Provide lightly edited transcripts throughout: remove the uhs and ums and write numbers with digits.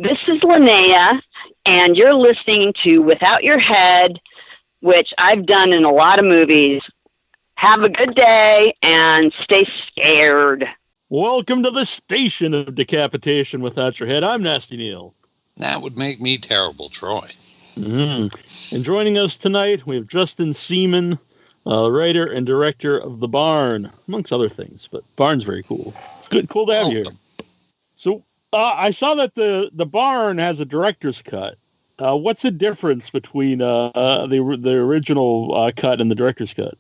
This is Linnea, and you're listening to Without Your Head, which I've done in a lot of movies. Have a good day, and stay scared. Welcome to the station of decapitation without your head. I'm Nasty Neil. That would make me terrible, Troy. Mm-hmm. And joining us tonight, we have Justin Seaman, writer and director of The Barn, amongst other things. But Barn's very cool. It's cool to have you here. So I saw that the Barn has a director's cut. What's the difference between the original cut and the director's cut?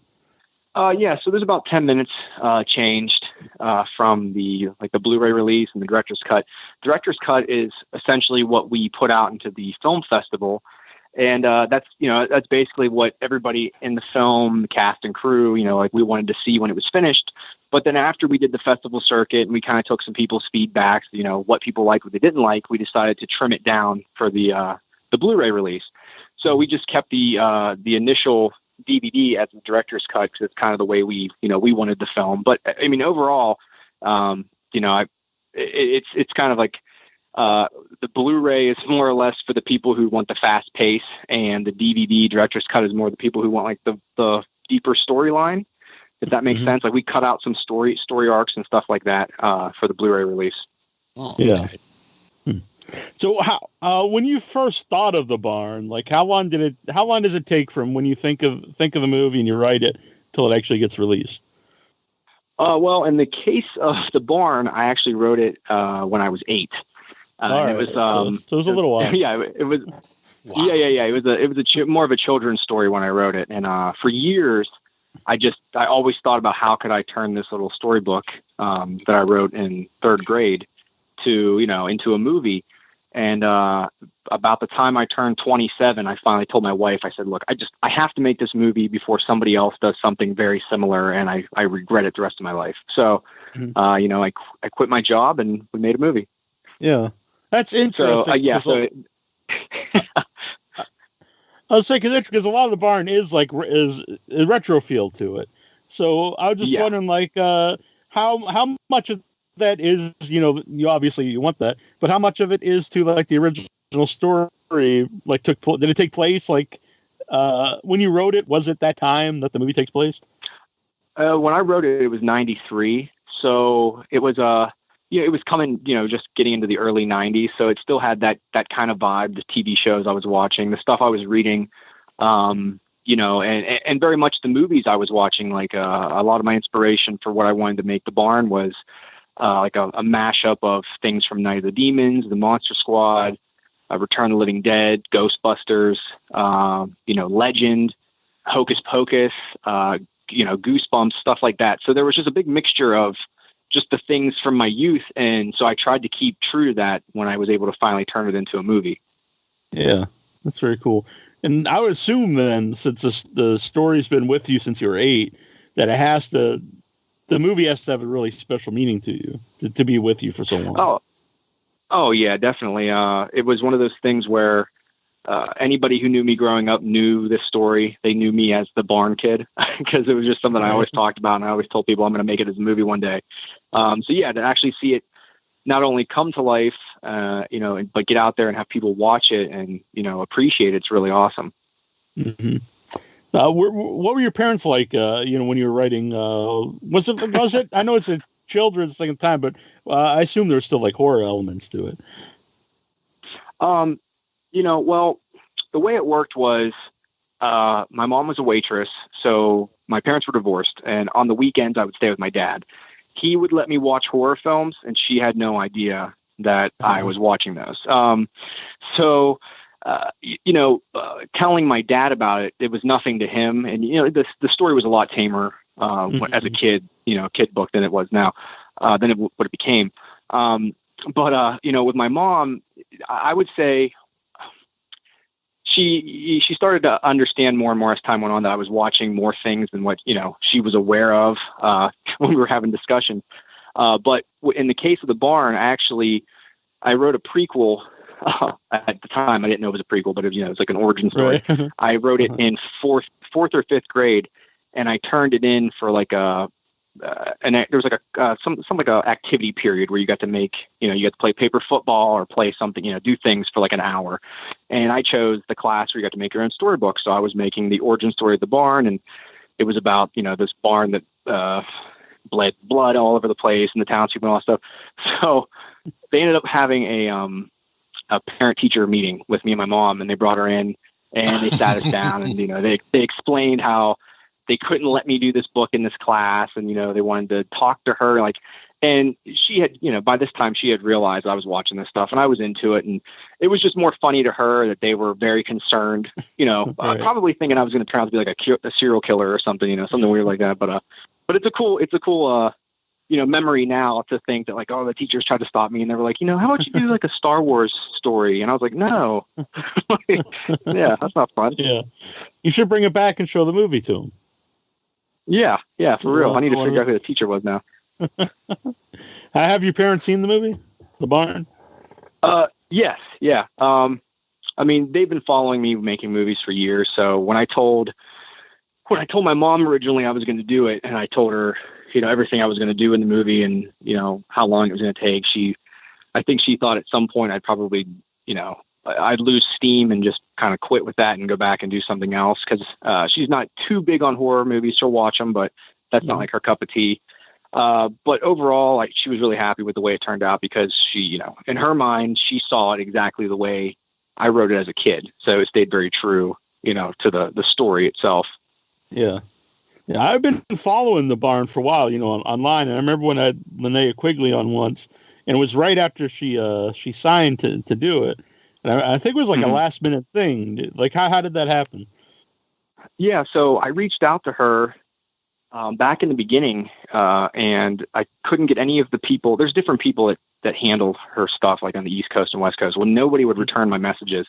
So there's about 10 minutes changed from the Blu-ray release and the director's cut. Director's cut is essentially what we put out into the film festival, and that's basically what everybody in the film, the cast and crew, we wanted to see when it was finished. But then after we did the festival circuit and we kind of took some people's feedbacks, what people liked, what they didn't like, we decided to trim it down for the Blu-ray release. So we just kept the initial DVD as the director's cut because it's kind of the way we wanted the film. But I mean, overall, it's kind of like the Blu-ray is more or less for the people who want the fast pace, and the DVD director's cut is more the people who want like the deeper storyline. If that makes sense, like we cut out some story arcs and stuff like that for the Blu-ray release. Oh, yeah. So how when you first thought of The Barn, like how long does it take from when you think of the movie and you write it till it actually gets released? Well, in the case of The Barn, I actually wrote it when I was 8. Right. It was so it was a little while. Yeah, it was. Wow. Yeah. It was more of a children's story when I wrote it, and for years, I always thought about how could I turn this little storybook that I wrote in 3rd grade to into a movie. And about the time I turned 27, I finally told my wife, I said, look, I have to make this movie before somebody else does something very similar, and I regret it the rest of my life. So, I quit my job and we made a movie. Yeah, that's interesting. So, I was saying because a lot of The Barn is a retro feel to it. So I was just wondering, how much of that is, you obviously you want that, but how much of it is to like the original story? Like did it take place when you wrote it? Was it that time that the movie takes place? When I wrote it, it was 93. So it was it was coming, just getting into the early 90s. So it still had that kind of vibe, the TV shows I was watching, the stuff I was reading, and very much the movies I was watching. Like a lot of my inspiration for what I wanted to make The Barn was like a mashup of things from Night of the Demons, The Monster Squad, Return of the Living Dead, Ghostbusters, Legend, Hocus Pocus, Goosebumps, stuff like that. So there was just a big mixture of just the things from my youth, and so I tried to keep true to that when I was able to finally turn it into a movie. Yeah, that's very cool. And I would assume then, since the story's been with you since you were 8, that the movie has to have a really special meaning to you to be with you for so long. Oh yeah, definitely. It was one of those things where anybody who knew me growing up knew this story. They knew me as the Barn Kid because it was just something I always talked about, and I always told people I'm going to make it as a movie one day. To actually see it not only come to life, but get out there and have people watch it and appreciate it, it's really awesome. Mm-hmm. What were your parents like? When you were writing, was it? I know it's a children's thing at the time, but I assume there's still like horror elements to it. Well, the way it worked was, my mom was a waitress, so my parents were divorced, and on the weekends I would stay with my dad. He would let me watch horror films, and she had no idea that I was watching those. Telling my dad about it, it was nothing to him. And, the story was a lot tamer as a kid, kid book than it was now, than what it became. With my mom, I would say she started to understand more and more as time went on that I was watching more things than what, she was aware of when we were having discussions. But in the case of The Barn, I wrote a prequel. At the time, I didn't know it was a prequel, but it was like an origin story. Right. I wrote it in fourth or fifth grade, and I turned it in for like a and there was like some like a activity period where you got to make, you got to play paper football or play something, do things for like an hour. And I chose the class where you got to make your own storybook. So I was making the origin story of the barn, and it was about, this barn that bled blood all over the place and the townspeople and all that stuff. So they ended up having a parent-teacher meeting with me and my mom, and they brought her in and they sat us down, and they explained how they couldn't let me do this book in this class, and they wanted to talk to her, and she had, by this time she had realized I was watching this stuff and I was into it, and it was just more funny to her that they were very concerned, right. Probably thinking I was going to turn out to be like a serial killer or something, something weird like that, but it's a cool memory now to think that like, oh, the teachers tried to stop me and they were like, how about you do like a Star Wars story? And I was like, no. Yeah, that's not fun. Yeah. You should bring it back and show the movie to them. Yeah, for real. I need to figure out who the teacher was now. Have your parents seen the movie, The Barn? Yes, yeah. They've been following me making movies for years. So when I told my mom originally I was going to do it, and I told her, everything I was going to do in the movie and, how long it was going to take, I think she thought at some point I'd probably, I'd lose steam and just kind of quit with that and go back and do something else. Cause, she's not too big on horror movies. She'll watch them, but that's not like her cup of tea. But overall, she was really happy with the way it turned out because she, in her mind, she saw it exactly the way I wrote it as a kid. So it stayed very true, to the story itself. Yeah. Yeah. I've been following The Barn for a while, online. And I remember when I had Linnea Quigley on once, and it was right after she signed to do it. And I think it was like a last minute thing. Like how did that happen? Yeah. So I reached out to her back in the beginning, and I couldn't get any of the people. There's different people that handle her stuff, like on the East Coast and West Coast. Well, nobody would return my messages.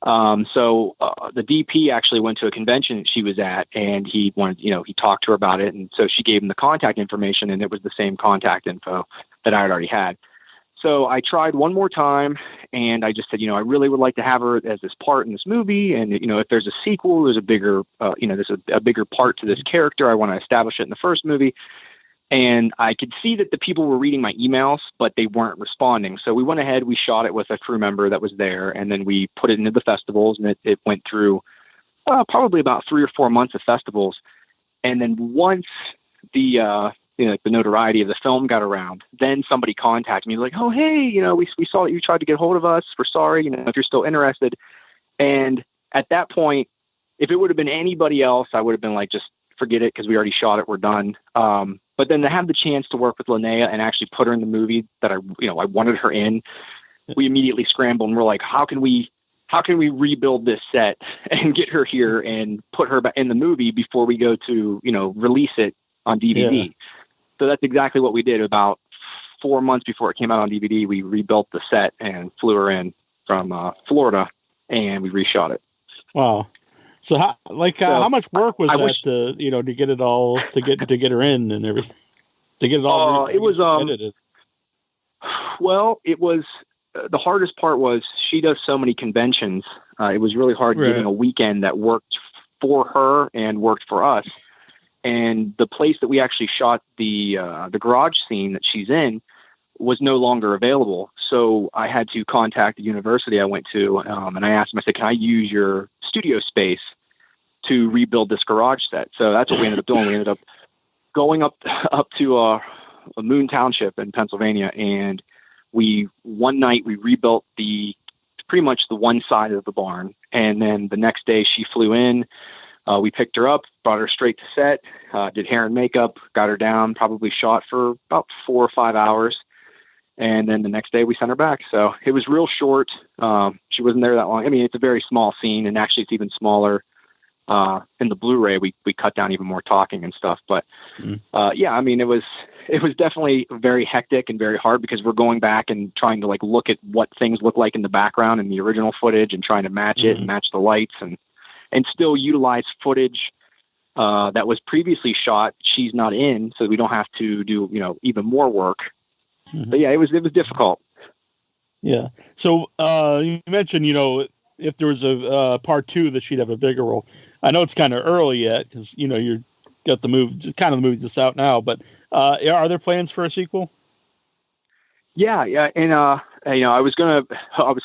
So the DP actually went to a convention she was at, and he wanted, he talked to her about it. And so she gave him the contact information, and it was the same contact info that I had already had. So I tried one more time, and I just said, I really would like to have her as this part in this movie. And, if there's a sequel, there's a bigger, there's a bigger part to this character. I want to establish it in the first movie. And I could see that the people were reading my emails, but they weren't responding. So we went ahead, we shot it with a crew member that was there, and then we put it into the festivals, and it went through probably about 3 or 4 months of festivals. And then once the notoriety of the film got around, then somebody contacted me like, oh, hey, we saw that you tried to get hold of us. We're sorry, if you're still interested. And at that point, if it would have been anybody else, I would have been like, just forget it, because we already shot it. We're done. But then to have the chance to work with Linnea and actually put her in the movie that I wanted her in, we immediately scrambled and we're like, how can we rebuild this set and get her here and put her in the movie before we go to, release it on DVD. Yeah. So that's exactly what we did. About 4 months before it came out on DVD, we rebuilt the set and flew her in from Florida, and we reshot it. Wow. So how much work was that to get it all, to get her in and everything, to get it all edited? Well, it was the hardest part was she does so many conventions. It was really hard getting a weekend that worked for her and worked for us. And the place that we actually shot the garage scene that she's in was no longer available. So I had to contact the university I went to, and I asked them, I said, can I use your studio space to rebuild this garage set? So that's what we ended up doing. We ended up going up to a Moon Township in Pennsylvania, and one night we rebuilt pretty much the one side of the barn. And then the next day she flew in, we picked her up, brought her straight to set, did hair and makeup, got her down, probably shot for about 4 or 5 hours. And then the next day we sent her back. So it was real short. She wasn't there that long. I mean, it's a very small scene, and actually it's even smaller. In the Blu-ray, we cut down even more talking and stuff. But yeah, I mean, it was definitely very hectic and very hard, because we're going back and trying to look at what things look like in the background in the original footage and trying to match it and match the lights and still utilize footage that was previously shot. She's not in, so we don't have to do even more work. But yeah, it was difficult. Yeah. So you mentioned if there was a part 2 that she'd have a bigger role. I know it's kind of early yet, because you're got the movie, just kind of the movie just out now. But are there plans for a sequel? Yeah, and I was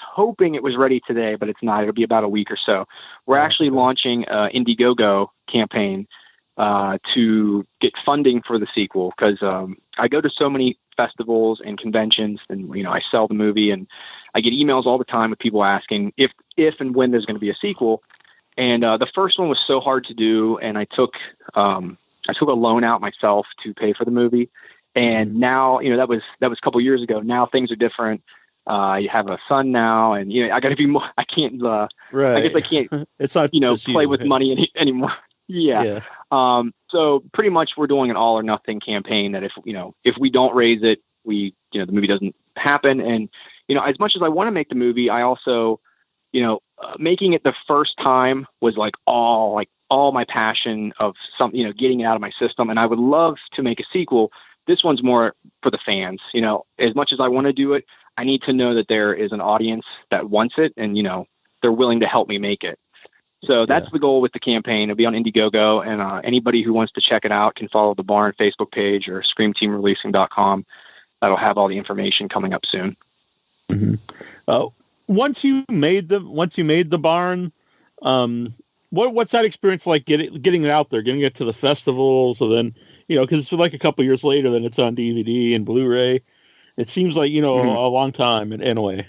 hoping it was ready today, but it's not. It'll be about a week or so. We're actually launching an Indiegogo campaign to get funding for the sequel, because I go to so many festivals and conventions, and I sell the movie, and I get emails all the time with people asking if and when there's going to be a sequel. And the first one was so hard to do, and I took a loan out myself to pay for the movie. And now, that was a couple years ago. Now things are different. I have a son now, and I got to be more. I can't. Right. I guess I can't. It's not play with money anymore. Yeah. So pretty much we're doing an all or nothing campaign. That if we don't raise it, the movie doesn't happen. And as much as I want to make the movie, I also, making it the first time was all my passion of getting it out of my system. And I would love to make a sequel. This one's more for the fans. As much as I want to do it, I need to know that there is an audience that wants it, and they're willing to help me make it. So that's the goal with the campaign. It'll be on Indiegogo, and anybody who wants to check it out can follow the Barn Facebook page or screamteamreleasing.com. That'll have all the information coming up soon. Mm-hmm. Once you made the Barn, what's that experience like? Getting it out there, getting it to the festivals, so then because it's like a couple years later, then it's on DVD and Blu-ray. It seems like a long time in a way.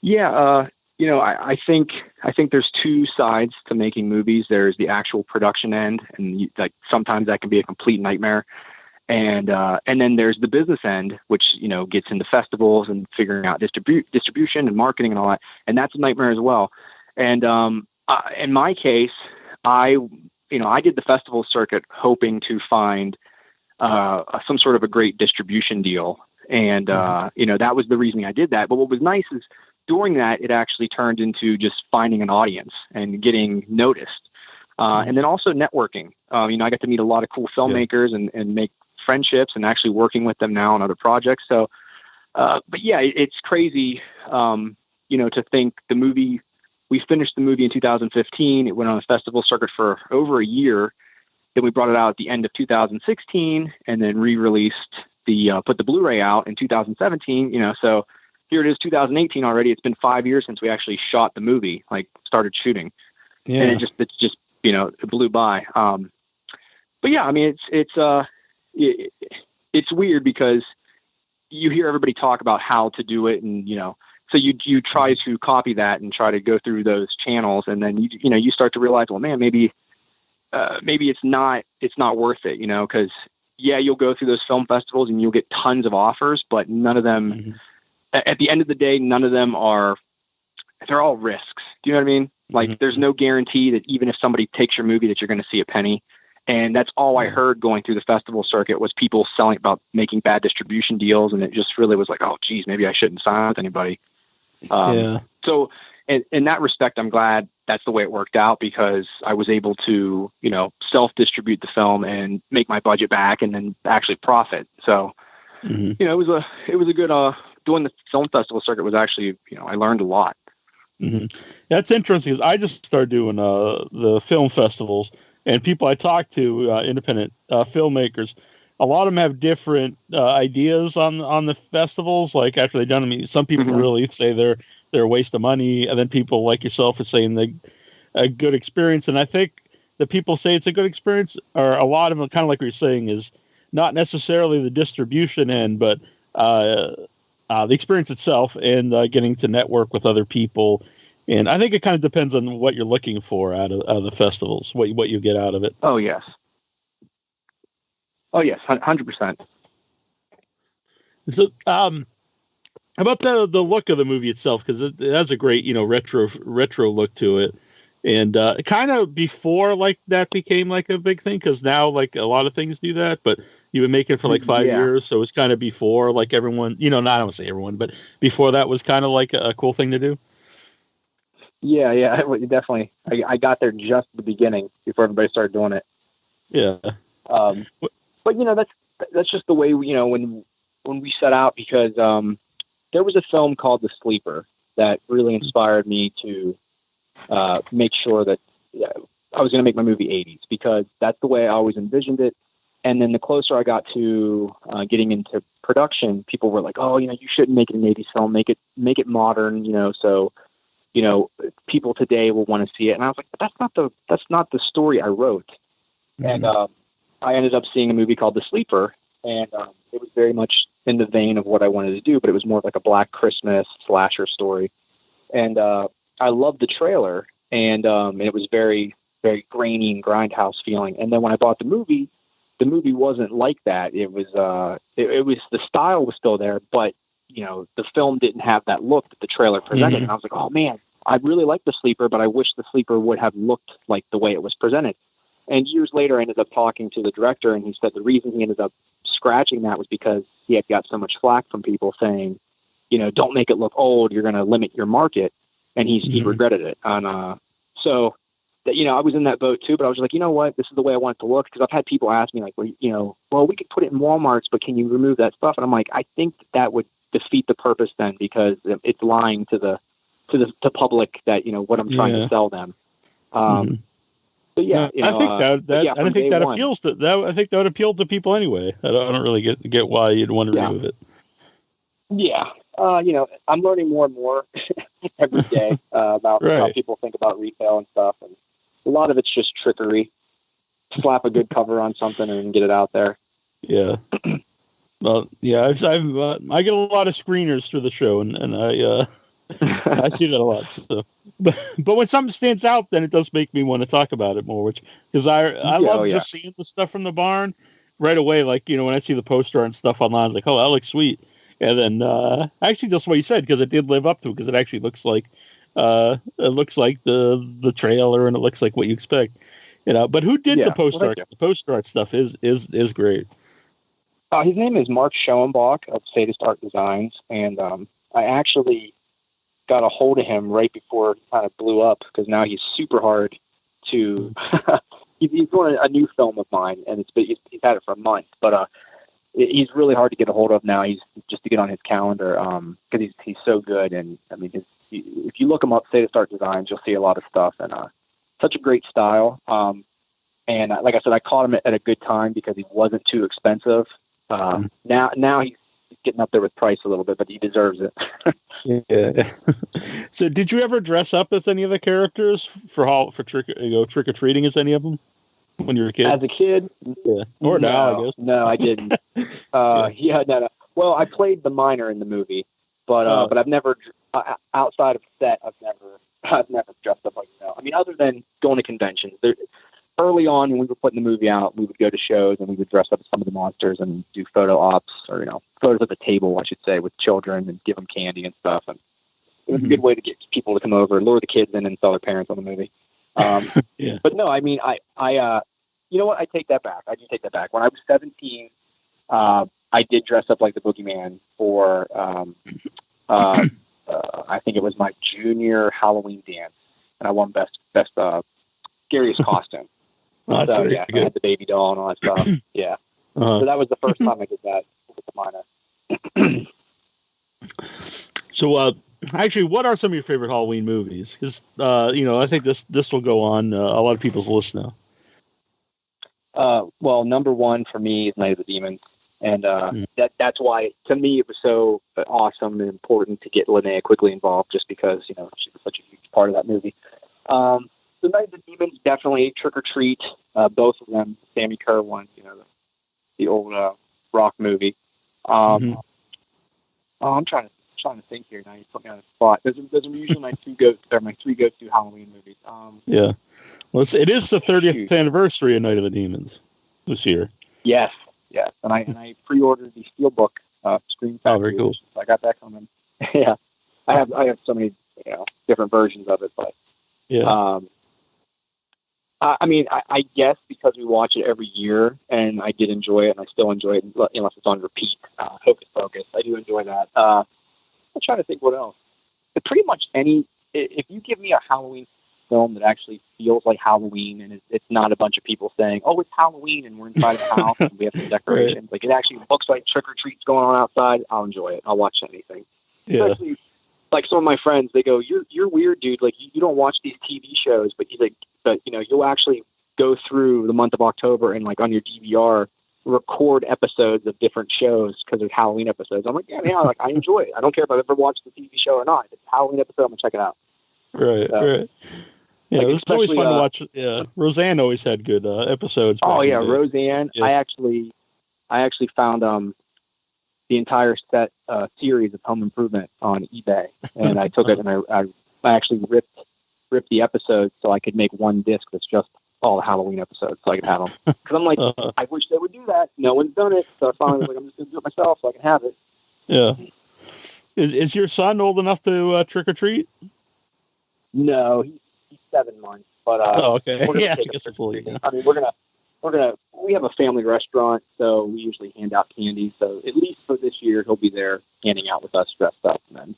Yeah. I think there's two sides to making movies. There's the actual production end, and sometimes that can be a complete nightmare. And then there's the business end, which, gets into festivals and figuring out distribution and marketing and all that. And that's a nightmare as well. And in my case, I did the festival circuit hoping to find some sort of a great distribution deal. And, that was the reason I did that. But what was nice is during that, it actually turned into just finding an audience and getting noticed. And then also networking. I got to meet a lot of cool filmmakers and make friendships, and actually working with them now on other projects. So, but yeah, it's crazy, to think the movie, we finished the movie in 2015. It went on a festival circuit for over a year. Then we brought it out at the end of 2016, and then re-released put the Blu-ray out in 2017, so here it is, 2018 already. It's been 5 years since we actually shot the movie, started shooting. Yeah. And it's just, it blew by. But yeah, I mean, it's weird because you hear everybody talk about how to do it, and, so you try to copy that and try to go through those channels. And then, you start to realize, well, man, maybe it's not worth it, because you'll go through those film festivals and you'll get tons of offers, but none of them, at the end of the day, none of them they're all risks. Do you know what I mean? There's no guarantee that even if somebody takes your movie that you're going to see a penny. And that's all I heard going through the festival circuit was people selling about making bad distribution deals. And it just really was oh, geez, maybe I shouldn't sign with anybody. So in that respect, I'm glad that's the way it worked out, because I was able to, self-distribute the film and make my budget back and then actually profit. So, it was a good, doing the film festival circuit was actually, I learned a lot. Mm-hmm. That's interesting, because I just started doing the film festivals, and people I talk to, independent filmmakers, a lot of them have different ideas on the festivals. After they've done them, some people really say they're a waste of money, and then people like yourself are saying a good experience. And I think the people say it's a good experience, or a lot of them, kind of like what you're saying, is not necessarily the distribution end, but the experience itself and getting to network with other people. And I think it kind of depends on what you're looking for out of the festivals, what you get out of it. Oh, yes. 100%. So, about the look of the movie itself, because it has a great, retro look to it. And kind of before that became a big thing, because now a lot of things do that, but you've been making it for 5 years, so it's kind of before everyone, not I don't say everyone, but before that was kind of a cool thing to do. Yeah, definitely. I got there just at the beginning before everybody started doing it. Yeah. But that's just the way when we set out, because there was a film called The Sleeper that really inspired me to make sure that I was going to make my movie 80s because that's the way I always envisioned it. And then the closer I got to getting into production, people were like, "Oh, you shouldn't make it an 80s film. Make it modern. So people today will want to see it." And I was like, "But that's not the story I wrote." Mm-hmm. And I ended up seeing a movie called The Sleeper, and it was very much in the vein of what I wanted to do, but it was more like a Black Christmas slasher story. And I loved the trailer, and it was very, very grainy and grindhouse feeling. And then when I bought the movie wasn't like that. It was it was, the style was still there, but the film didn't have that look that the trailer presented. Mm-hmm. And I was like, "Oh man, I really like The Sleeper, but I wish The Sleeper would have looked like the way it was presented." And years later, I ended up talking to the director, and he said the reason he ended up scratching that was because he had got so much flack from people saying, "Don't make it look old. You're going to limit your market." And he regretted it. And so that, I was in that boat too, but I was like, you know what, this is the way I want it to look. Because I've had people ask me like, well, we could put it in Walmarts, but can you remove that stuff? And I'm like, I think that would defeat the purpose then, because it's lying to the public that, what I'm trying to sell them. But yeah, I think that appeals to that. I think that would appeal to people anyway. I don't really get why you'd want to remove it. Yeah. I'm learning more and more every day about how people think about retail and stuff. And a lot of it's just trickery. Slap a good cover on something and get it out there. Yeah. Well, yeah, I get a lot of screeners through the show, and I I see that a lot. So. But when something stands out, then it does make me want to talk about it more, because I love just seeing the stuff from the barn right away. Like, when I see the poster and stuff online, I was like, oh, that looks sweet. And then actually just what you said, because it did live up to it, because it actually looks like the trailer, and it looks like what you expect. But who did the poster art? The poster art stuff is great. His name is Mark Schoenbach of Sadist Art Designs, and I actually got a hold of him right before it kind of blew up, because now he's super hard to he's doing a new film of mine, and he's had it for a month, but he's really hard to get a hold of now. He's just to get on his calendar, because he's so good. And I mean, if you look him up, Sadist Art Designs, you'll see a lot of stuff, and such a great style. And like I said, I caught him at a good time because he wasn't too expensive. Now he's getting up there with price a little bit, but he deserves it. Yeah. So, did you ever dress up as any of the characters for trick or treating as any of them when you were a kid? As a kid, yeah, or now I guess. No, I didn't. No. Well, I played the miner in the movie, but I've never outside of set. I've never dressed up like that. I mean, other than going to conventions. Early on, when we were putting the movie out, we would go to shows and we would dress up as some of the monsters and do photo ops, or photos at the table, I should say, with children, and give them candy and stuff. And it was a good way to get people to come over, lure the kids in, and sell their parents on the movie. Yeah. But no, I mean, I you know what? I take that back. I do take that back. When I was 17, I did dress up like the Boogeyman for I think it was my junior Halloween dance, and I won best scariest costume. Oh, that's I had the baby doll and all that stuff. Yeah. So that was the first time I did that with the minor. So, actually, what are some of your favorite Halloween movies? Because, I think this will go on a lot of people's list now. Well, number one for me is Night of the Demons. And that's why, to me, it was so awesome and important to get Linnea quickly involved, just because, she was such a huge part of that movie. The Night of the Demons, definitely. Trick or Treat, both of them. Sammy Kerr one, the old rock movie. I'm trying to think here now. You put me on the spot. Those are usually my three go-to Halloween movies. Yeah. Well, it is the 30th anniversary of Night of the Demons this year. Yes. And I pre-ordered the Steelbook Screen Factory. Oh, very cool. So I got that coming. Yeah. I have so many different versions of it, but yeah. I guess because we watch it every year, and I did enjoy it, and I still enjoy it, unless it's on repeat. Hocus Pocus, I do enjoy that. I'm trying to think what else. But pretty much if you give me a Halloween film that actually feels like Halloween, and it's not a bunch of people saying, "Oh, it's Halloween," and we're inside of the house and we have some decorations. Right. Like, it actually looks like trick or treats going on outside. I'll enjoy it. I'll watch anything. Yeah. Especially, like, some of my friends, they go, "You're weird, dude. Like, you don't watch these TV shows." But he's like, but you'll actually go through the month of October and like on your DVR record episodes of different shows because there's Halloween episodes. I'm like, yeah, like I enjoy it. I don't care if I've ever watched the TV show or not. If it's a Halloween episode, I'm gonna check it out. Right, So, right. Yeah, like, it's always fun to watch. Yeah, Roseanne always had good episodes. Oh yeah, Roseanne. Yeah. I actually found the entire set series of Home Improvement on eBay, and I took it and I actually ripped the episodes so I could make one disc that's just all the Halloween episodes so I could have them. Because I'm like, I wish they would do that. No one's done it, so I finally was like, I'm just gonna do it myself so I can have it. Yeah. Is your son old enough to trick or treat? No, he's 7 months, but okay. Yeah, I guess it's a little. Yeah. I mean, we have a family restaurant, so we usually hand out candy. So at least for this year, he'll be there handing out with us dressed up, and then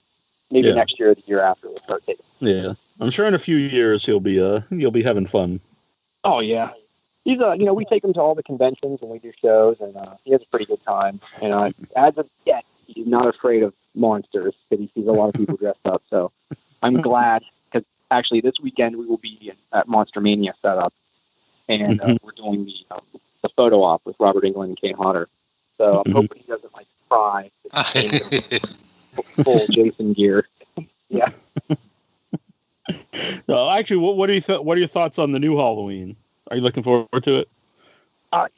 maybe next year or the year after we'll start taking. Yeah, I'm sure in a few years he'll be having fun. Oh yeah, he's we take him to all the conventions and we do shows, and he has a pretty good time. And as of yet, he's not afraid of monsters because he sees a lot of people dressed up. So I'm glad, because actually this weekend we will be at Monster Mania setup, and we're doing the photo op with Robert Englund and Kane Hodder. So I'm hoping he doesn't like cry. Full Jason gear. Yeah. Actually, what are your thoughts on the new Halloween? Are you looking forward to it? I'm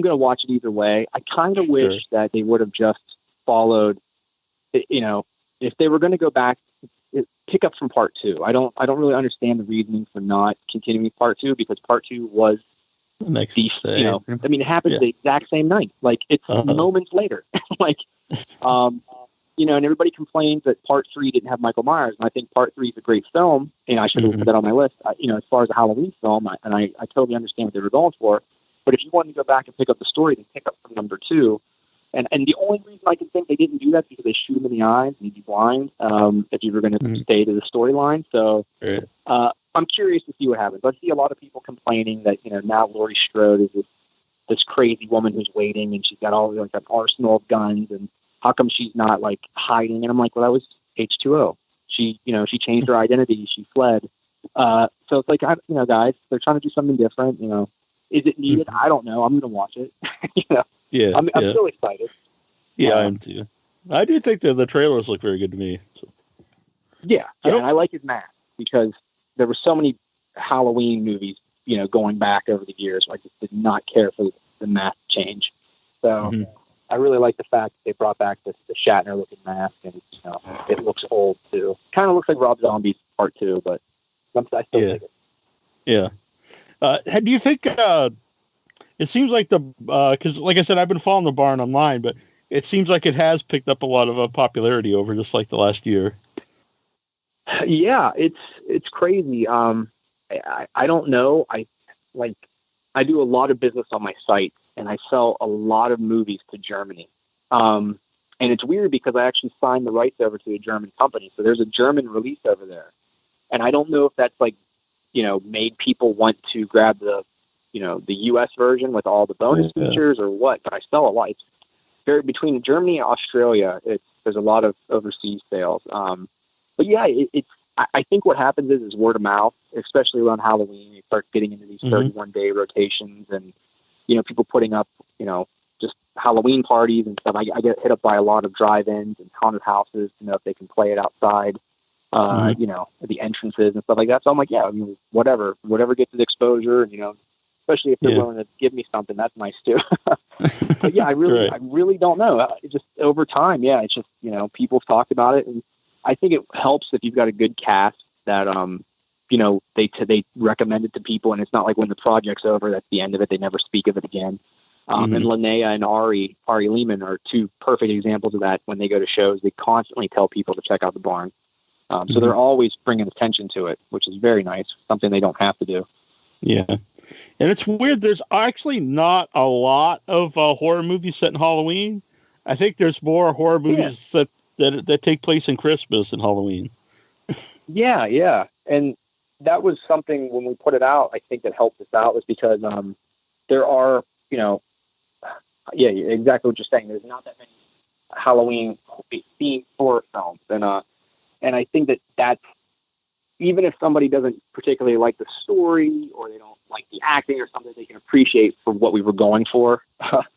going to watch it either way. I kind of wish that they would have just followed. If they were going to go back, pick up from part 2. I don't really understand the reasoning for not continuing part 2, because part 2 was the next day. It happens the exact same night. Like it's moments later. Like, and everybody complains that part 3 didn't have Michael Myers, and I think part 3 is a great film, and I should have put that on my list. As far as a Halloween film, I totally understand what they were going for. But if you wanted to go back and pick up the story, then pick up from number 2. And the only reason I can think they didn't do that is because they shoot him in the eyes and he'd be blind if you were going to stay to the storyline. So I'm curious to see what happens. I see a lot of people complaining that now Laurie Strode is this crazy woman who's waiting, and she's got all like an arsenal of guns, and how come she's not like hiding? And I'm like, well, that was H2O. She changed her identity. She fled. So it's like, guys, they're trying to do something different. Is it needed? I don't know. I'm going to watch it. Yeah. I'm so excited. Yeah, I am too. I do think that the trailers look very good to me. So. Yeah, and I like his mask, because there were so many Halloween movies, going back over the years. I just did not care for the mask change. So I really like the fact that they brought back the Shatner-looking mask, and it looks old too. Kind of looks like Rob Zombie's part 2, but I still think it. Yeah. Do you think it seems like because like I said, I've been following the Barn online, but it seems like it has picked up a lot of popularity over just like the last year. Yeah, it's crazy. I don't know. I do a lot of business on my site, and I sell a lot of movies to Germany. And it's weird because I actually signed the rights over to a German company. So there's a German release over there. And I don't know if that's made people want to grab the US version with all the bonus features or what, but I sell a lot. It's between Germany and Australia, there's a lot of overseas sales. But yeah, I think what happens is word of mouth, especially around Halloween. You start getting into these 31-day rotations, and people putting up just Halloween parties and stuff. I get hit up by a lot of drive-ins and haunted houses to know if they can play it outside, the entrances and stuff like that. So I'm like, yeah, whatever gets the exposure, and especially if they're willing to give me something, that's nice too. But yeah, I really don't know. Just over time, it's just people have talked about it, and I think it helps if you've got a good cast that they recommend it to people, and it's not like when the project's over, that's the end of it. They never speak of it again. And Linnea and Ari Lehman are 2 perfect examples of that. When they go to shows, they constantly tell people to check out the Barn. So they're always bringing attention to it, which is very nice, something they don't have to do. Yeah. And it's weird. There's actually not a lot of horror movies set in Halloween. I think there's more horror movies that take place in Christmas and Halloween. Yeah. And that was something when we put it out, I think that helped us out, was because there are, exactly what you're saying. There's not that many Halloween themed horror films. And I think that's, even if somebody doesn't particularly like the story or they don't like the acting or something, they can appreciate for what we were going for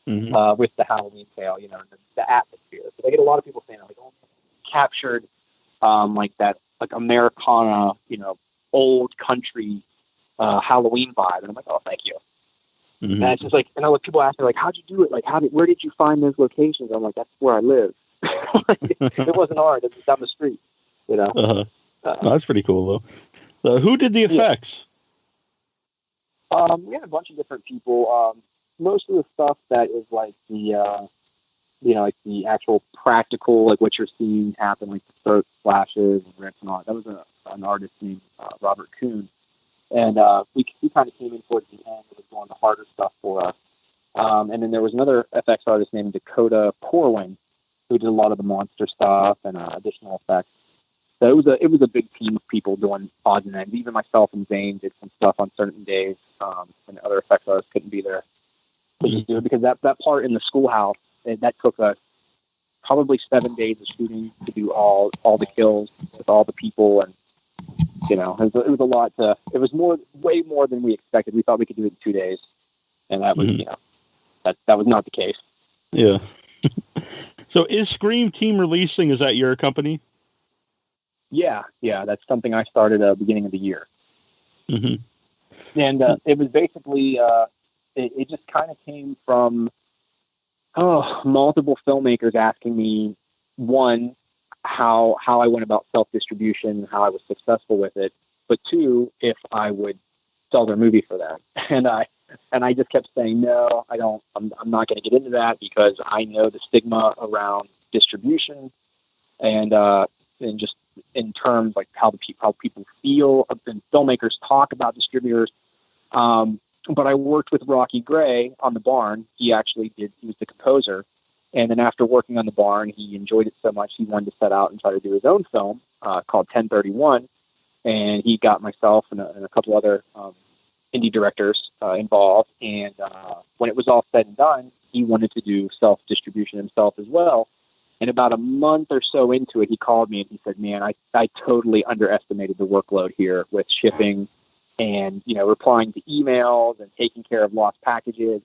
with the Halloween tale, the atmosphere. So they get a lot of people saying, like, oh, captured like that, like Americana, old country Halloween vibe. And I'm like, oh, thank you. And it's just like, and people ask me, like, how'd you do it? Like, where did you find those locations? I'm like, that's where I live. It wasn't hard. It was down the street, No, that's pretty cool, though. Who did the effects? We had a bunch of different people. Most of the stuff that is like the, like the actual practical, like what you're seeing happen, like the throat slashes and rips and all that. That was an artist named Robert Kuhn. And he kind of came in towards the end and was doing the harder stuff for us. And then there was another FX artist named Dakota Corwin who did a lot of the monster stuff and additional effects. So it was a big team of people doing odds and ends. Even myself and Zane did some stuff on certain days, and other effects artists couldn't be there to just do it, because that part in the schoolhouse, that took us probably 7 days of shooting to do all the kills with all the people, and it was a lot. It was way more than we expected. We thought we could do it in 2 days, and that was that was not the case. Yeah. So is Scream Team Releasing, is that your company? Yeah, that's something I started at the beginning of the year. And it was basically, it just kind of came from multiple filmmakers asking me, one, how I went about self-distribution, how I was successful with it, but two, if I would sell their movie for them. And I just kept saying, no, I don't, I'm not going to get into that, because I know the stigma around distribution and just in terms like how people feel, and filmmakers talk about distributors. But I worked with Rocky Gray on The Barn. He was the composer. And then after working on The Barn, he enjoyed it so much, he wanted to set out and try to do his own film called 1031. And he got myself and a couple other indie directors involved. And when it was all said and done, he wanted to do self-distribution himself as well. And about a month or so into it, he called me and he said, man, I totally underestimated the workload here with shipping and, replying to emails and taking care of lost packages,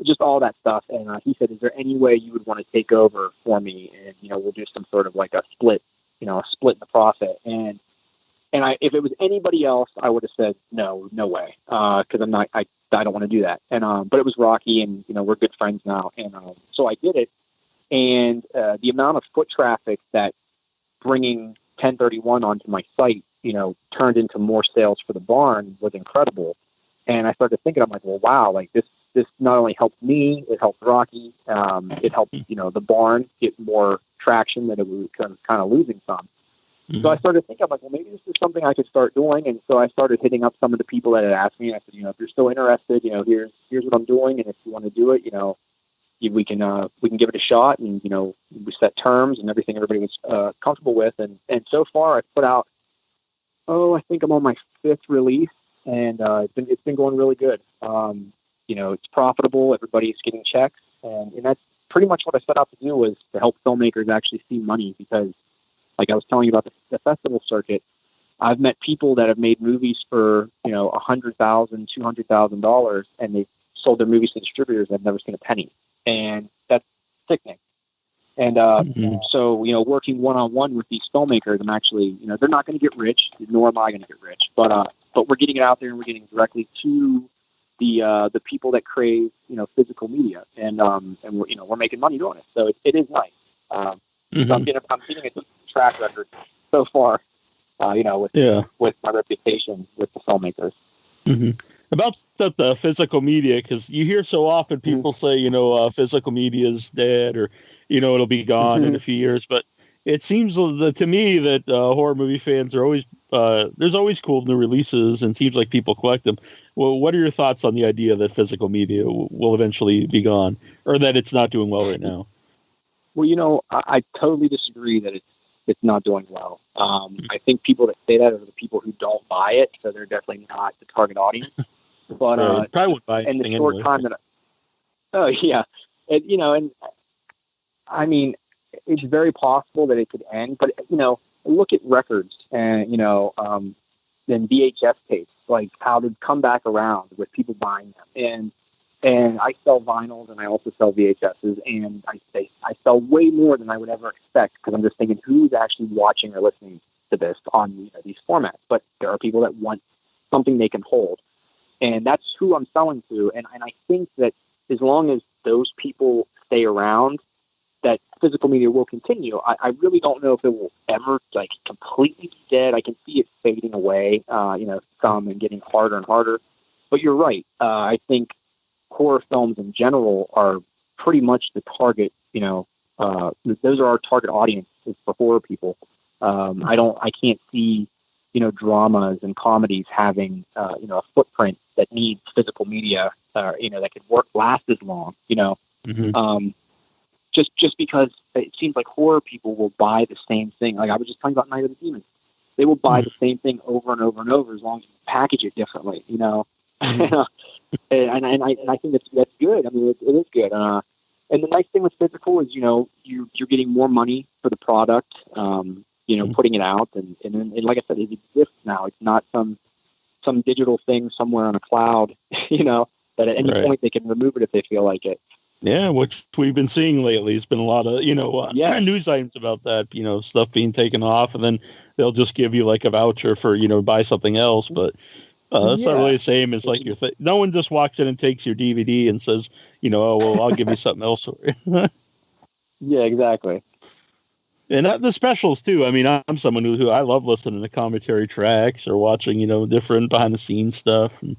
just all that stuff. And he said, is there any way you would want to take over for me? And, we'll do some sort of like a split in the profit. And if it was anybody else, I would have said, no way. Cause I don't want to do that. And, but it was Rocky, and, we're good friends now. And, so I did it. And the amount of foot traffic that bringing 1031 onto my site, turned into more sales for The Barn was incredible. And I started thinking, I'm like, well, wow, like this not only helped me, it helped Rocky, it helped, The Barn get more traction that it was kind of losing some. So I started thinking, I'm like, well, maybe this is something I could start doing. And so I started hitting up some of the people that had asked me. I said, if you're still interested, here's what I'm doing. And if you want to do it, we can give it a shot, and we set terms and everything everybody was comfortable with, and so far I've put out I think I'm on my 5th release, and it's been going really good. It's profitable, everybody's getting checks, and that's pretty much what I set out to do, was to help filmmakers actually see money, because like I was telling you about the festival circuit, I've met people that have made movies for $100,000, $200,000, and they've sold their movies to distributors and I've never seen a penny. And that's sickening. And so, working one-on-one with these filmmakers, I'm actually, they're not going to get rich, nor am I going to get rich. But we're getting it out there, and we're getting directly to the people that crave, physical media, and we're making money doing it. So it is nice. So I'm getting a track record so far, with my reputation with the filmmakers. About the physical media, because you hear so often people say, physical media is dead, or, it'll be gone in a few years. But it seems to me that horror movie fans are always, there's always cool new releases, and seems like people collect them. Well, what are your thoughts on the idea that physical media will eventually be gone, or that it's not doing well right now? Well, I totally disagree that it's not doing well. I think people that say that are the people who don't buy it, so they're definitely not the target audience. But probably wouldn't buy anything in the short time that, and I mean, it's very possible that it could end. But look at records and, then VHS tapes, like how to come back around with people buying them. And I sell vinyls and I also sell VHSs, and I sell way more than I would ever expect, because I'm just thinking, who's actually watching or listening to this on these formats? But there are people that want something they can hold, and that's who I'm selling to. And I think that as long as those people stay around, that physical media will continue. I really don't know if it will ever like completely be dead. I can see it fading away, some, and getting harder and harder. But you're right. I think horror films in general are pretty much the target. Those are our target audience for horror people. I can't see, dramas and comedies having, a footprint that needs physical media, that could last as long. Mm-hmm. Just because it seems like horror people will buy the same thing. Like I was just talking about Night of the Demons. They will buy the same thing over and over and over, as long as you package it differently, Mm-hmm. and I think that's good. I mean, it is good. And the nice thing with physical is, you're getting more money for the product, putting it out. And like I said, it exists now. It's not some digital thing somewhere on a cloud, that at any point they can remove it if they feel like it. Yeah, which we've been seeing lately. It's been a lot of, news items about that, stuff being taken off, and then they'll just give you like a voucher for, buy something else. But it's not really the same as like no one just walks in and takes your DVD and says, oh, well, I'll give you something else. Yeah, exactly. And the specials too. I mean, I'm someone who I love listening to commentary tracks or watching, different behind the scenes stuff. And,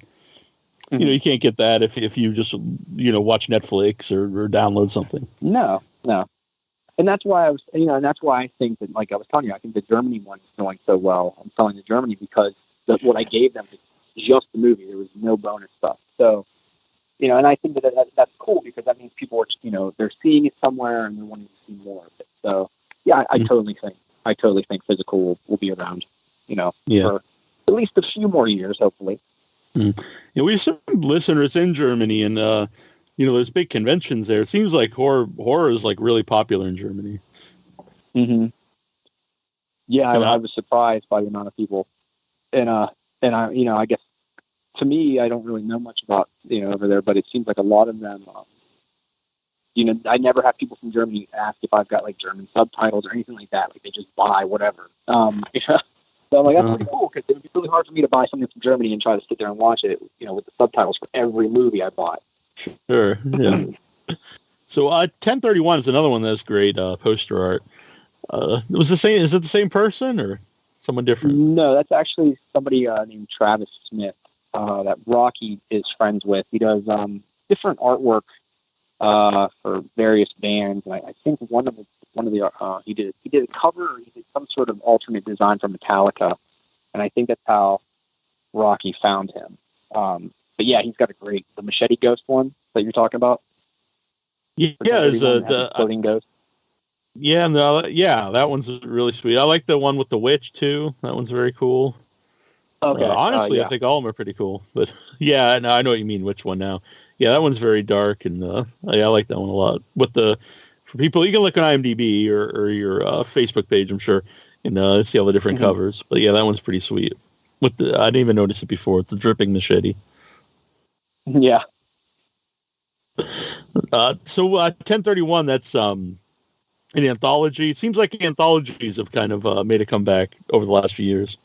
you can't get that if you just, watch Netflix or download something. No. And that's why I think that, like I was telling you, I think the Germany one is going so well. I'm selling to Germany because what I gave them is just the movie. There was no bonus stuff. So, and I think that's cool, because that means people are, they're seeing it somewhere and they're wanting to see more of it. So, yeah, I totally think physical will be around, for at least a few more years, hopefully. Yeah, we have some listeners in Germany, and there's big conventions there. It seems like horror is like really popular in Germany. Mm-hmm. Yeah, I was surprised by the amount of people, and I guess to me, I don't really know much about over there, but it seems like a lot of them. I never have people from Germany ask if I've got like German subtitles or anything like that. Like they just buy whatever. So I'm like, that's pretty cool, because it would be really hard for me to buy something from Germany and try to sit there and watch it, with the subtitles for every movie I bought. Sure. Yeah. So 1031 is another one that's great poster art. It was the same. Is it the same person or someone different? No, that's actually somebody named Travis Smith that Rocky is friends with. He does different artwork for various bands, and I think one of the he did a cover, or he did some sort of alternate design for Metallica, and I think that's how Rocky found him. But yeah, he's got the Machete Ghost one that you're talking about. Yeah, is the floating ghost. Yeah, that one's really sweet. I like the one with the witch too. That one's very cool. Okay. Honestly, I think all of them are pretty cool. But yeah, no, I know what you mean. Which one now? Yeah, that one's very dark, and I like that one a lot. For people, you can look on IMDb or your Facebook page, I'm sure, and see all the different covers. But yeah, that one's pretty sweet. I didn't even notice it before. It's the dripping machete. Yeah. So 1031, that's an anthology. It seems like anthologies have kind of made a comeback over the last few years.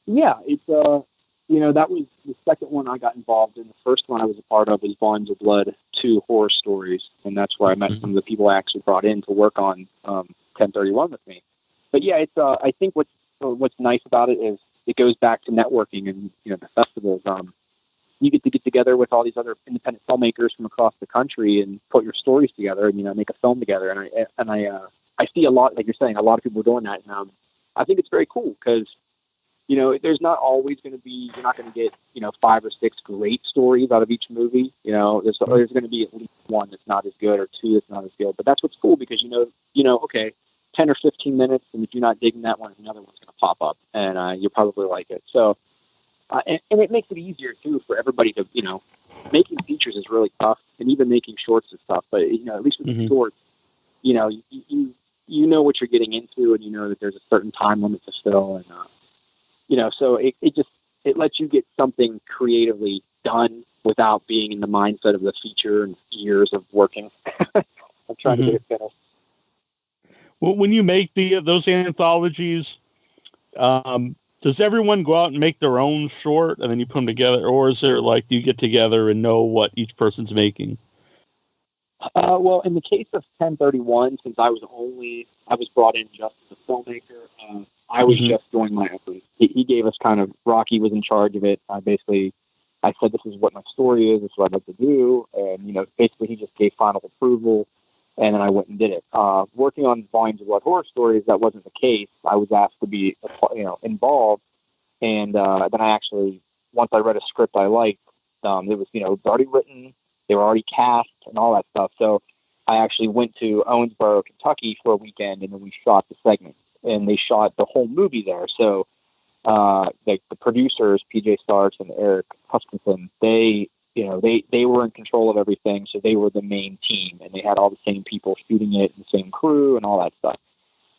Yeah, it's that was the second one I got involved in. The first one I was a part of was Volumes of Blood 2 Horror Stories, and that's where I met some of the people I actually brought in to work on 1031 with me. But yeah, it's I think what's nice about it is it goes back to networking and the festivals. You get to get together with all these other independent filmmakers from across the country and put your stories together and make a film together. And I see a lot, like you're saying, a lot of people doing that, and I think it's very cool because there's not always going to be, you're not going to get 5 or 6 great stories out of each movie. There's going to be at least one that's not as good or 2 that's not as good. But that's what's cool, because okay, 10 or 15 minutes, and if you're not digging that one, another one's going to pop up, and you'll probably like it. So. And it makes it easier too for everybody to, making features is really tough, and even making shorts is tough. But at least with the shorts, you you know what you're getting into, and you know that there's a certain time limit to fill, and so it lets you get something creatively done without being in the mindset of the feature and years of working. I'm trying to get it finished. Well, when you make those anthologies, does everyone go out and make their own short and then you put them together, or is there like, do you get together and know what each person's making? Well, in the case of 1031, since I was brought in just as a filmmaker, I was just doing my own. He gave us Rocky was in charge of it. I said, this is what my story is, this is what I'd like to do. And, basically he just gave final approval, and then I went and did it. Working on Volumes of Blood Horror Stories, that wasn't the case. I was asked to be, involved. And then I actually, once I read a script I liked, it was, it was already written, they were already cast and all that stuff. So I actually went to Owensboro, Kentucky for a weekend, and then we shot the segment. And they shot the whole movie there. So the producers, PJ Starks and Eric Huskinson, they were in control of everything. So they were the main team, and they had all the same people shooting it, and the same crew and all that stuff.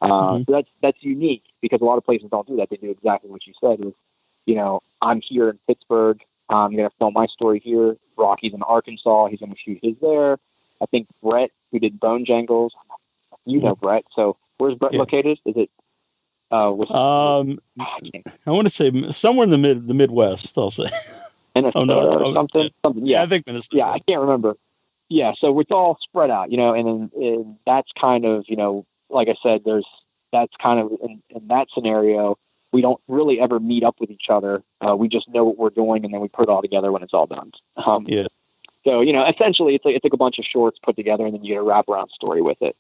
So that's unique, because a lot of places don't do that. They do exactly what you said. Is, I'm here in Pittsburgh. I'm going to film my story here. Rocky's in Arkansas. He's going to shoot his there. I think Brett, who did Bone Jangles, Brett. So where's Brett located? Is it? I want to say somewhere in the Midwest. I'll say Minnesota or something. Something. Yeah, I think Minnesota. Yeah, I can't remember. Yeah, so it's all spread out, and then that's kind of, like I said, that's kind of in that scenario, we don't really ever meet up with each other. We just know what we're doing, and then we put it all together when it's all done. So, essentially it's like a bunch of shorts put together, and then you get a wraparound story with it.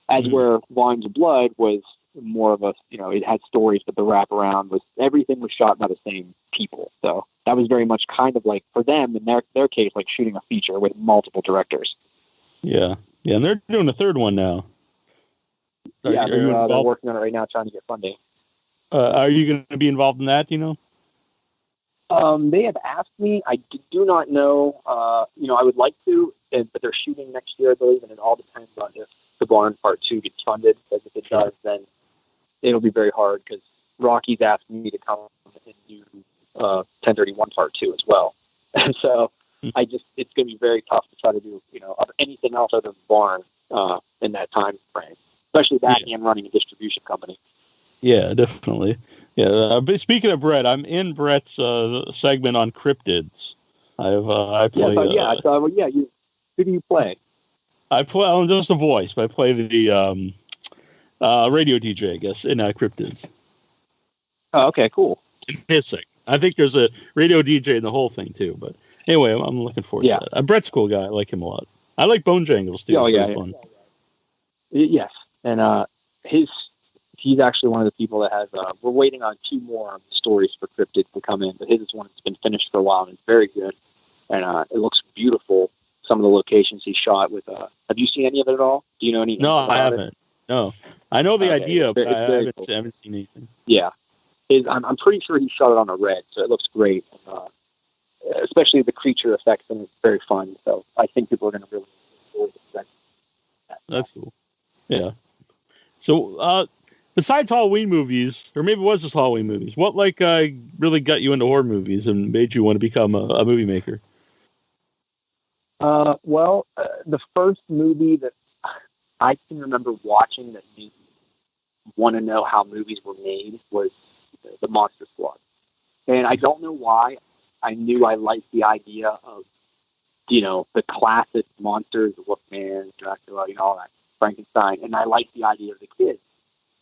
As where Volumes of Blood was more of a, it had stories, but the wraparound was, everything was shot by the same people. So that was very much kind of like, for them, in their case, like shooting a feature with multiple directors. Yeah. Yeah, and they're doing a third one now. They're working on it right now, trying to get funding. Are you going to be involved in that, They have asked me. I do not know. I would like to, but they're shooting next year, I believe, and it all depends on if The Barn Part 2 gets funded. Because if it does, then it'll be very hard, because Rocky's asked me to come and do 1031 Part 2 as well. And so it's going to be very tough to try to do, anything else other than Barn in that time frame, especially backing and running a distribution company. Yeah, definitely. Yeah, but speaking of Brett, I'm in Brett's segment on cryptids. I play. Who do you play? I play. I'm just a voice, but I play the radio DJ, I guess, in cryptids. Oh, okay, cool. His segment. I think there's a radio DJ in the whole thing too. But anyway, I'm looking forward to that. Brett's a cool guy. I like him a lot. I like Bone Jangles too. It's fun. Yes, and he's actually one of the people that has, we're waiting on 2 more stories for cryptids to come in, but his is one that's been finished for a while, and it's very good, and it looks beautiful. Some of the locations he shot with, have you seen any of it at all? Do you know any? No, I haven't. No, I know the idea, but I haven't seen anything. Yeah, I'm pretty sure he shot it on a red, so it looks great, especially the creature effects, and it's very fun, so I think people are going to really enjoy that. That's cool. Yeah. So, besides Halloween movies, or maybe it was just Halloween movies, what really got you into horror movies and made you want to become a movie maker? The first movie that I can remember watching that made me want to know how movies were made was the Monster Squad. And I don't know why. I knew I liked the idea of, the classic monsters, the Wolfman, Dracula, all that, Frankenstein, and I liked the idea of the kids.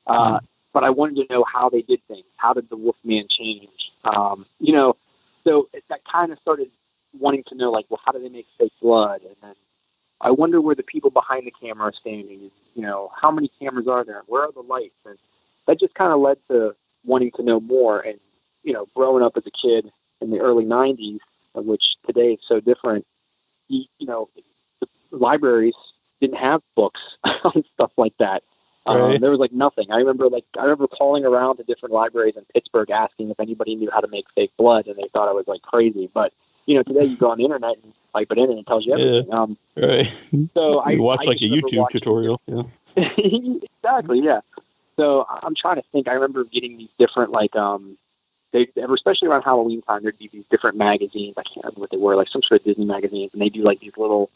But I wanted to know how they did things. How did the Wolfman change? So that kind of started wanting to know, how do they make fake blood? And then I wonder where the people behind the camera are standing. And, how many cameras are there? Where are the lights? And that just kind of led to wanting to know more. And, growing up as a kid in the early 90s, which today is so different, the libraries didn't have books and stuff like that. Right. There was nothing. I remember calling around to different libraries in Pittsburgh asking if anybody knew how to make fake blood, and they thought I was crazy. But today you go on the internet and type it in, and it tells you everything. Right. So you watch a YouTube tutorial. Yeah. Exactly, yeah. So I'm trying to think. I remember getting these different, like, they, especially around Halloween time, there'd be these different magazines. I can't remember what they were, like some sort of Disney magazines, and they do like these little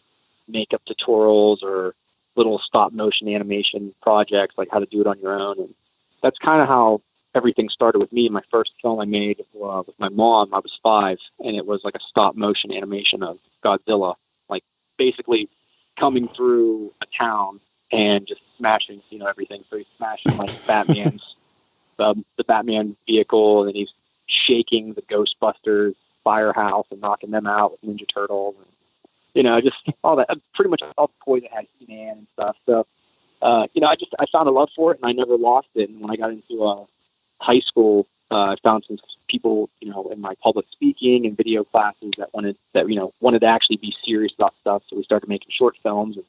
makeup tutorials or little stop motion animation projects, like how to do it on your own. And that's kind of how everything started with me. My first film I made with my mom, I was 5, and it was like a stop motion animation of Godzilla, like basically coming through a town and just smashing, everything. So he's smashing like the Batman vehicle, and then he's shaking the Ghostbusters firehouse and knocking them out with Ninja Turtles, and just all that. Pretty much all the toys that had Seaman and stuff. So, I found a love for it, and I never lost it. And when I got into high school, I found some people, in my public speaking and video classes that wanted to actually be serious about stuff. So we started making short films, and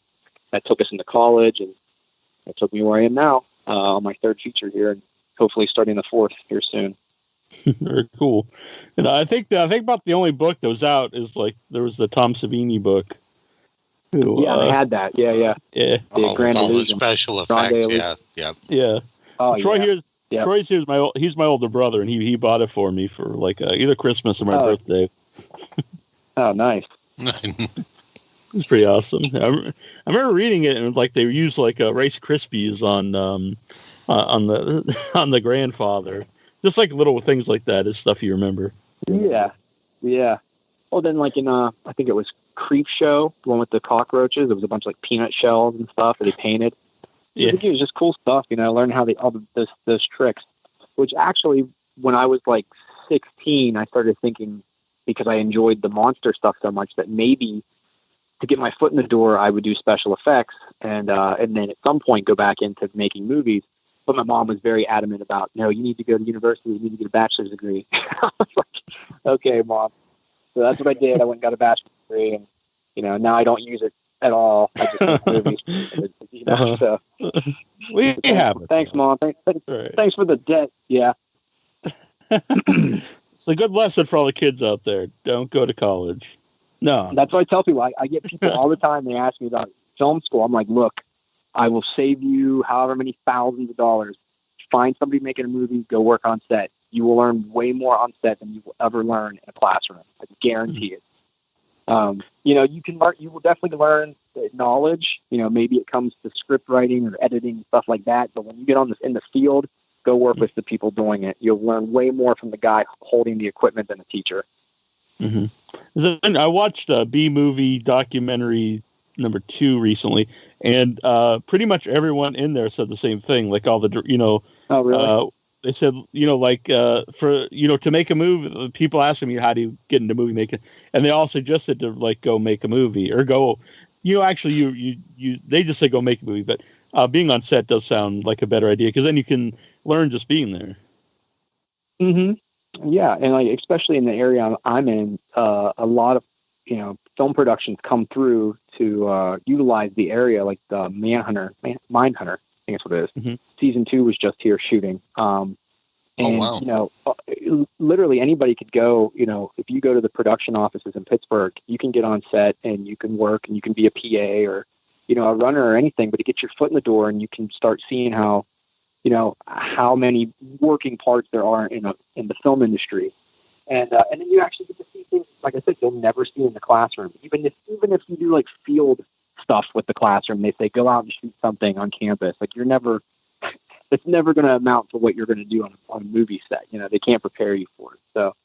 that took us into college, and that took me where I am now, on my 3rd feature here, and hopefully starting the 4th here soon. Very cool. And I think about the only book that was out is like there was the Tom Savini book. I had that. Yeah. Yeah. With all the special effects. Yeah. Oh, Troy's he's my older brother, and he bought it for me for like either Christmas or my birthday. Oh, nice. It's pretty awesome. I remember reading it, and like they used like Rice Krispies on the grandfather. Just like little things like that is stuff you remember. Yeah. Well, then like in I think it was Creep Show, the one with the cockroaches. There was a bunch of like peanut shells and stuff that they painted. Yeah. I think it was just cool stuff, learn how those tricks. Which actually, when I was like 16, I started thinking, because I enjoyed the monster stuff so much, that maybe to get my foot in the door, I would do special effects and then at some point go back into making movies. But my mom was very adamant about, no, you need to go to university, you need to get a bachelor's degree. I was like, okay, Mom. So that's what I did. I went and got a bachelor's degree, and now I don't use it at all. I just make movies. So we have it. Thanks, Mom. Thanks for the debt. Yeah. It's a good lesson for all the kids out there. Don't go to college. No. That's what I tell people. I get people all the time. They ask me about film school. I'm like, look, I will save you however many thousands of dollars. Find somebody making a movie, go work on set. You will learn way more on set than you will ever learn in a classroom. I guarantee it. You will definitely learn knowledge. Maybe it comes to script writing or editing and stuff like that. But when you get in the field, go work with the people doing it. You'll learn way more from the guy holding the equipment than the teacher. Mm-hmm. I watched a B-movie documentary number 2 recently, and pretty much everyone in there said the same thing. Like all the, oh really? They said, for to make a movie, people asking me how do you get into movie making, and they all suggested to like go make a movie or go, actually you they just say go make a movie, but being on set does sound like a better idea because then you can learn just being there. Mm-hmm. Yeah, and like especially in the area I'm in, a lot of film productions come through to utilize the area, like the Mindhunter, I think that's what it is. Mm-hmm. Season 2 was just here shooting. Literally anybody could go. If you go to the production offices in Pittsburgh, you can get on set and you can work and you can be a PA or a runner or anything, but to get your foot in the door and you can start seeing how many working parts there are in the film industry. And then you actually get to see things, like I said, you'll never see in the classroom. Even if you do like field stuff with the classroom, they say go out and shoot something on campus. Like it's never going to amount to what you're going to do on a movie set. They can't prepare you for it. So,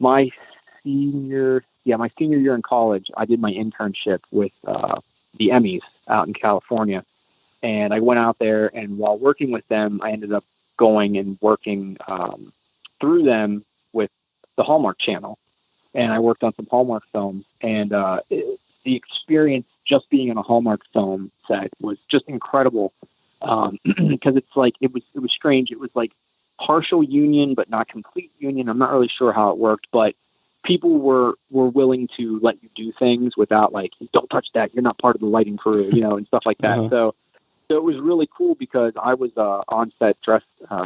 my senior year in college, I did my internship with the Emmys out in California, and I went out there, and while working with them, I ended up going and working through them with the Hallmark Channel, and I worked on some Hallmark films, and the experience just being in a Hallmark film set was just incredible because it's like it was strange. It was like partial union but not complete union. I'm not really sure how it worked, but people were willing to let you do things without like, don't touch that, you're not part of the lighting crew, and stuff like that. Uh-huh. So it was really cool because I was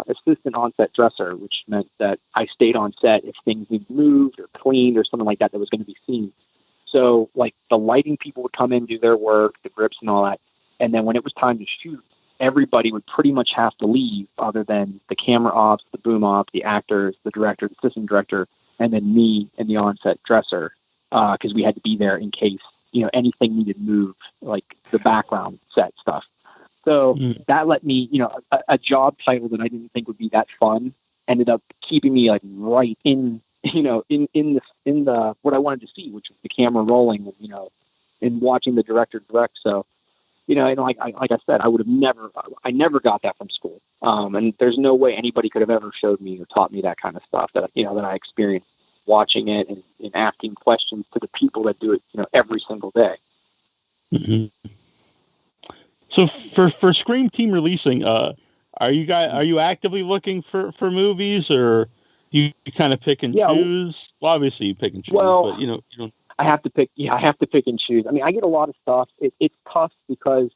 assistant on-set dresser, which meant that I stayed on set if things needed moved or cleaned or something like that was going to be seen. So like the lighting people would come in, do their work, the grips and all that. And then when it was time to shoot, everybody would pretty much have to leave other than the camera ops, the boom op, the actors, the director, the assistant director, and then me and the on-set dresser, because we had to be there in case, anything needed moved, like the background set stuff. So that let me, a job title that I didn't think would be that fun ended up keeping me like right in, in the what I wanted to see, which was the camera rolling, and watching the director direct. So, like I said, I never got that from school. And there's no way anybody could have ever showed me or taught me that kind of stuff that I experienced watching it and asking questions to the people that do it, every single day. Mm-hmm. So for Scream Team releasing, are you actively looking for movies, or do you kind of pick and choose? Well, obviously you pick and choose, but you don't. I have to pick and choose. I mean, I get a lot of stuff. It's tough because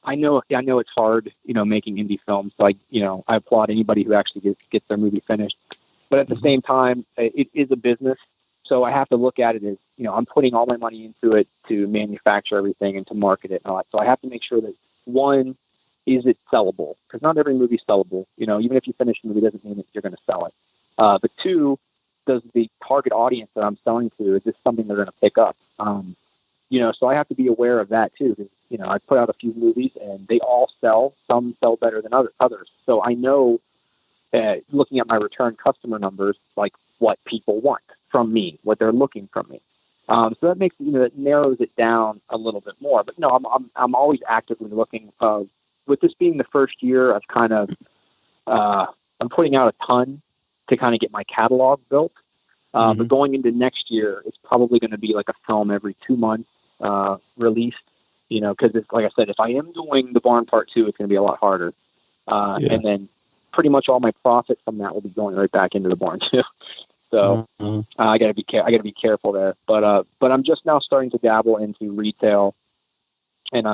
I know it's hard, making indie films. So I applaud anybody who actually gets their movie finished. But at the same time, it is a business. So I have to look at it as, I'm putting all my money into it to manufacture everything and to market it and all that. So I have to make sure that, one, is it sellable? Because not every movie is sellable. Even if you finish a movie doesn't mean that you're going to sell it. But two, does the target audience that I'm selling to, is this something they're going to pick up? So I have to be aware of that too. Because, I put out a few movies and they all sell. Some sell better than others. So I know, looking at my return customer numbers, like what people want from me, what they're looking from me. So that makes it narrows it down a little bit more. But no, I'm always actively looking. With this being the first year, I've kind of I'm putting out a ton to kind of get my catalog built. But going into next year, it's probably going to be like a film every 2 months released. Because it's like I said, if I am doing The Barn Part 2, it's going to be a lot harder. And then pretty much all my profit from that will be going right back into The Barn 2. So I got to be careful there. But I'm just now starting to dabble into retail, and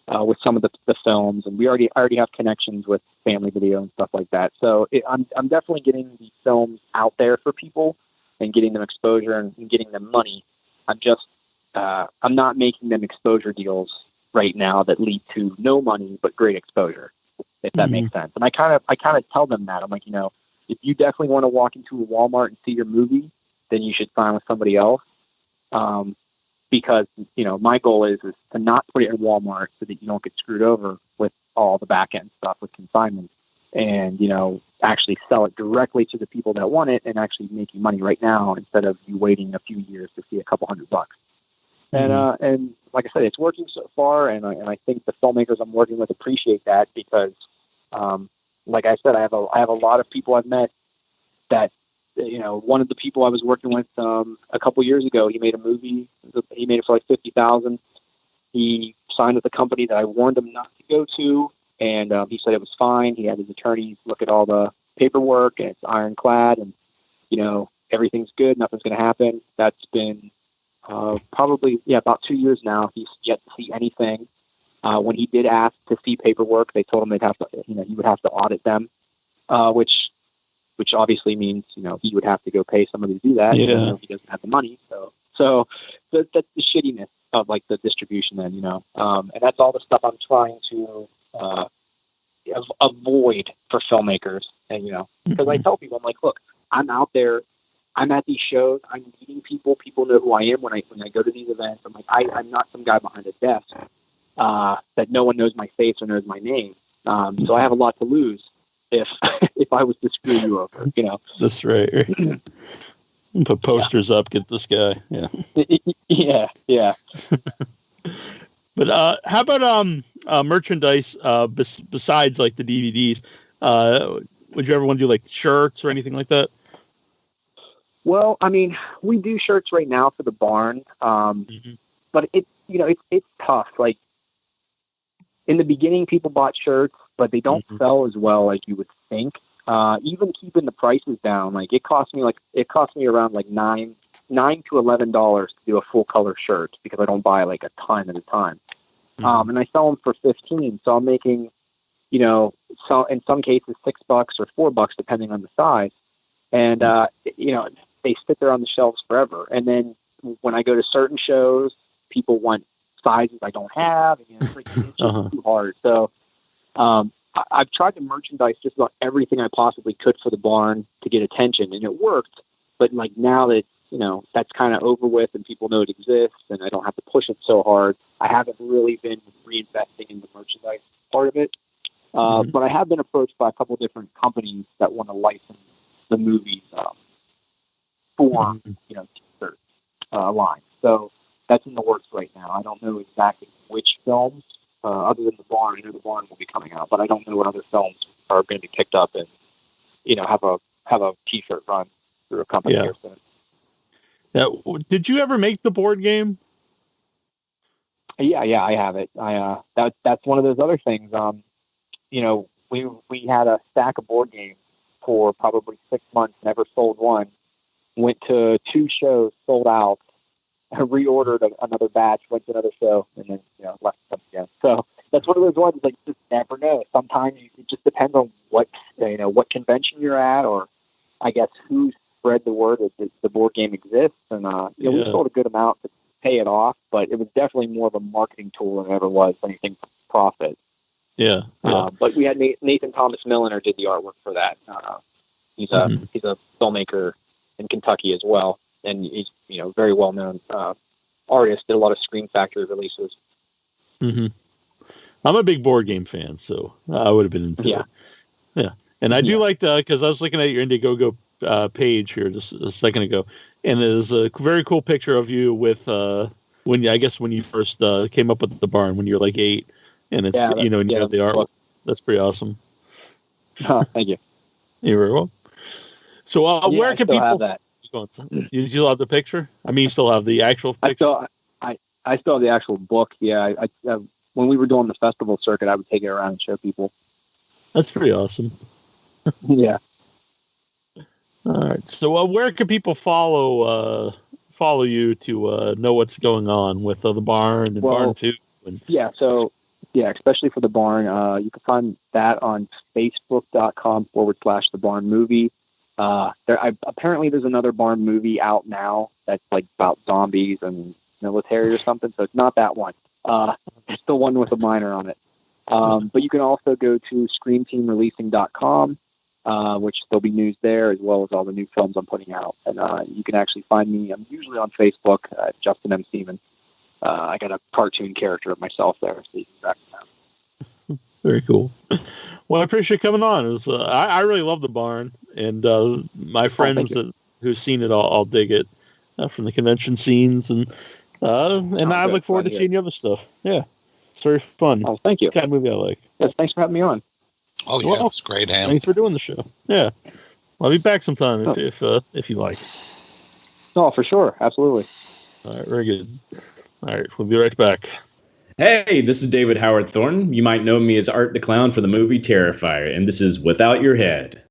with some of the films, and I already have connections with Family Video and stuff like that. So I'm definitely getting these films out there for people and getting them exposure and getting them money. I'm not making them exposure deals right now that lead to no money but great exposure, if that makes sense. And I kind of tell them that. I'm like, if you definitely want to walk into a Walmart and see your movie, then you should sign with somebody else. Because, my goal is to not put it in Walmart so that you don't get screwed over with all the back end stuff with consignment, and, actually sell it directly to the people that want it and actually making money right now instead of you waiting a few years to see a couple $100. And like I said, it's working so far. And I think the filmmakers I'm working with appreciate that because, like I said, I have a lot of people I've met that, one of the people I was working with a couple years ago, he made a movie. He made it for like $50,000. He signed with a company that I warned him not to go to, and he said it was fine. He had his attorneys look at all the paperwork, and it's ironclad, and everything's good. Nothing's going to happen. That's been probably about 2 years now. He's yet to see anything. When he did ask to see paperwork, they told him they'd have to, he would have to audit them, which obviously means, he would have to go pay somebody to do that. Yeah. He doesn't have the money. So that's the shittiness of like the distribution then, and that's all the stuff I'm trying to avoid for filmmakers. And, because I tell people, I'm like, look, I'm out there, I'm at these shows, I'm meeting people know who I am when I go to these events. I'm like, I'm not some guy behind a desk that no one knows my face or knows my name. So I have a lot to lose if I was to screw you over, That's right. Put posters up, get this guy. Yeah. Yeah. But how about merchandise besides like the DVDs? Would you ever want to do like shirts or anything like that? Well, I mean, we do shirts right now for the barn, but it's tough. Like in the beginning, people bought shirts, but they don't sell as well as you would think. Even keeping the prices down, like it cost me around like $9 to $11 to do a full color shirt because I don't buy like a ton at a time. And I sell them for $15. So I'm making, so in some cases $6 or $4 depending on the size. And, they sit there on the shelves forever. And then when I go to certain shows, people want sizes I don't have, and it's just too hard. So I've tried to merchandise just about everything I possibly could for the barn to get attention, and it worked. But like now that that's kind of over with, and people know it exists, and I don't have to push it so hard, I haven't really been reinvesting in the merchandise part of it. But I have been approached by a couple different companies that want to license the movies for T-shirt line. So that's in the works right now. I don't know exactly which films, other than the barn. I know the barn will be coming out, but I don't know what other films are going to be picked up and have a T-shirt run through a company here soon. Yeah. Did you ever make the board game? Yeah, I have it. That's one of those other things. We had a stack of board games for probably 6 months, never sold one. Went to 2 shows, sold out. I reordered another batch, went to another show, and then left them again. So that's one of those ones like you just never know. Sometimes it just depends on what convention you're at, or I guess who spread the word that the board game exists. And we sold a good amount to pay it off, but it was definitely more of a marketing tool than it ever was anything for profit. Yeah. But we had Nathan Thomas Milliner did the artwork for that. He's a filmmaker in Kentucky as well, and he's very well known artist. Did a lot of Scream Factory releases. I'm a big board game fan, so I would have been into it. Yeah, and I do like because I was looking at your Indiegogo page here just a second ago, and there's a very cool picture of you with when you first came up with the barn when you were like 8, and it's and you have the artwork. That's pretty awesome. Thank you. You're very welcome. So where can people have that? You still have the picture? I mean, you still have the actual picture? I still have the actual book. Yeah, I when we were doing the festival circuit, I would take it around and show people. That's pretty awesome. Yeah. All right. So where can people follow you to know what's going on with the barn and Barn 2? Especially for the barn, you can find that on facebook.com/the barn movie. Apparently there's another barn movie out now that's like about zombies and military or something. So it's not that one. It's the one with a minor on it. But you can also go to screamteamreleasing.com, which there'll be news there as well as all the new films I'm putting out. And you can actually find me. I'm usually on Facebook, Justin M. Seaman. I got a cartoon character of myself there, so you can track it down. Very cool. Well, I appreciate coming on. It was I really love the barn, and my friends who've seen it all dig it from the convention scenes, and I look forward to seeing the other stuff. Yeah, it's very fun. Oh, thank you. Kind of movie I like. Yes, thanks for having me on. Oh yeah, it's great. Thanks for doing the show. Yeah, I'll be back sometime if you like. Oh, for sure, absolutely. All right, very good. All right, we'll be right back. Hey, this is David Howard Thornton. You might know me as Art the Clown for the movie Terrifier, and this is Without Your Head.